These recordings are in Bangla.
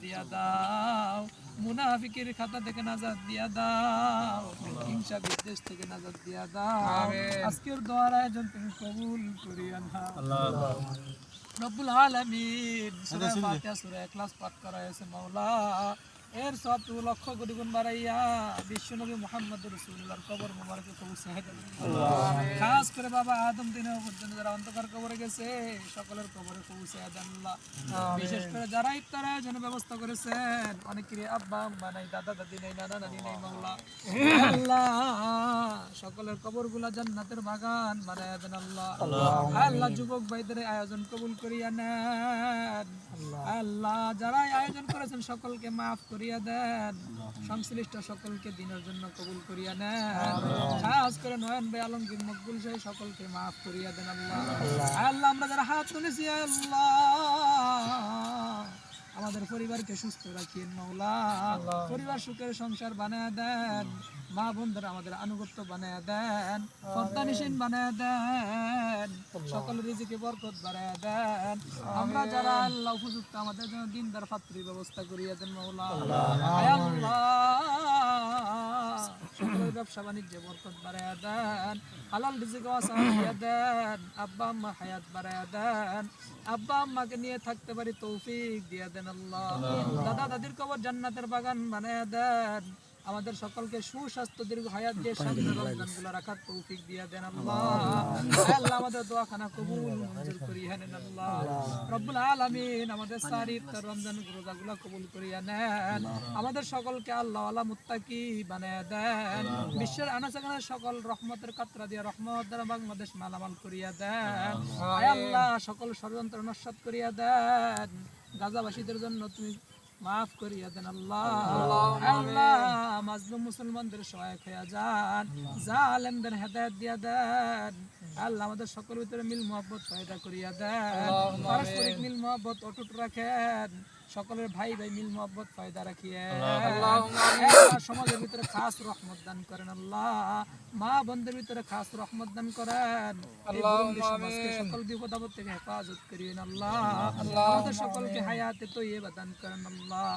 দিয়া দাও, মুনাফিকের খাতা থেকে নাজাত দিয়া দাও, হিংসা বিদ্বেষ থেকে নাজাত দিয়া দাও। আজকের দোয়ার আয়োজন তুমি কবুল করিয়া নাও রব্বুল আলামিন। সূরা ফাতিহা সূরা ইখলাস পাঠ করা হয়েছে মাওলা, এর সব তুমি লক্ষ কোটি গুণ বাড়াইয়া বিশ্বনবী মুহাম্মদুর রাসূলুল্লাহর কবর মোবারকে পৌঁছায় দেন। খাস করে বাবা আদম দিনে পর্যন্ত যারা অন্ধকার কবরে গেছে সকলের কবরে পৌঁছায় দেন আল্লাহ। বিশেষ করে যারা ইফতার আয়োজনের ব্যবস্থা করেছেন, অনেকেরই আব্বা আম্মা নাই, দাদা দাদি নাই, নানা নানি নাই মাওলা, আল্লাহ সকলের কবরগুলা জান্নাতের বাগান বানায় দেন আল্লাহ। আল্লাহ যুবক ভাইদের আয়োজন কবুল করিয়া নেন আল্লাহ। যারা আয়োজন করেছেন সকলকে মাফ করিয়া দেন, সংশ্লিষ্ট সকলকে দিনের জন্য কবুল করিয়া নেন। খাস করে নয়ন ভাই আলমগীর মকবুল সাহেব সকলকে মাফ করিয়া দেন আল্লাহ। আল্লাহ আমরা যারা হাত তুলেছি আল্লাহ আমাদের পরিবারকে সুস্থ রাখিয়েন মাওলা, পরিবার সুখের সংসার বানায় দেন, মা বোনদের আমাদের আনুগত্য বানায় দেন, পর্দানিসীন বানায় দেন, সকল রিজিকে বরকত বাড়ায় দেন। আমরা যারা আল্লাহ উপযুক্ত আমাদের জন্য দিনদার পাত্রীর ব্যবস্থা করিয়া দেন মাওলা। আল্লাহ সকলের ব্যবসা বাণিজ্যে বরকত বাড়ায় দেন, হালাল রিজিকে ওয়াসা দিয়া দেন, আব্বা আম্মা হায়াত বাড়ায় দেন, আব্বা আম্মাকে নিয়ে থাকতে পারি তৌফিক দিয়া দেন আল্লাহ। দাদা দাদির কবর জান্নাতের বাগান বানায় দেন, আমাদের সকলকে সুস্বাস্থ্য দীর্ঘ হায়াত দিয়ে সামনে রমজানগুলো রাখার তৌফিক দিয়া দেন আল্লাহ। আল্লাহ আমাদের দোয়াখানা কবুল মঞ্জুর করিয়া নেন আল্লাহ রব্বুল আলামিন। আমাদের সারি ইফতার রমজান রোজাগুলো কবুল করিয়া নেন, আমাদের সকলকে আল্লাহ ওয়ালা মুত্তাকি বানায় দেন, বিশ্বের আনাচে-কানাচে সকল রহমতের কাতরা দিয়ে রহমত দ্বারা বাংলাদেশ মালামাল করিয়া দেন। আল্লাহ সকল ষড়যন্ত্র নস্যাৎ করিয়া দেন, গাজাবাসীদের জন্য তুমি মাফ করিয়া দেন আল্লাহ। আল্লাহ মাজলুম মুসলমানদের সহায়ক হইয়া যান, জালেমদের হেদায়েত দিয়া দেন। আল্লাহ আমাদের সকলের ভিতরে মিল মুহাব্বত পয়দা করিয়া দেন, পারস্পরিক মিল মুহাব্বত অটুট রাখেন, সকলের ভাই ভাই মিল মুহাব্বত পয়দা রাখিয়েন। সমাজের ভিতরে খাস রহমত দান করেন আল্লাহ, মা বোনদের ভিতরে খাস রহমত দান করেন, সমাজকে সকল বিপদ আপদ থেকে হেফাজত করিয়েন আল্লাহ। আমাদের সকলকে হায়াতে তৈয়বা দান করেন আল্লাহ।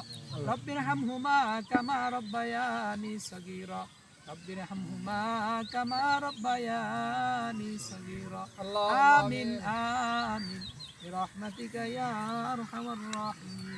রব্বিরহামহুমা কামা রব্বায়ানি সগীরা, রব্বিরহামহুমা কামা রব্বায়ানি সগীরা। আমিন আমিন বিরহমাতিকা ইয়া আরহামার রাহিমিন।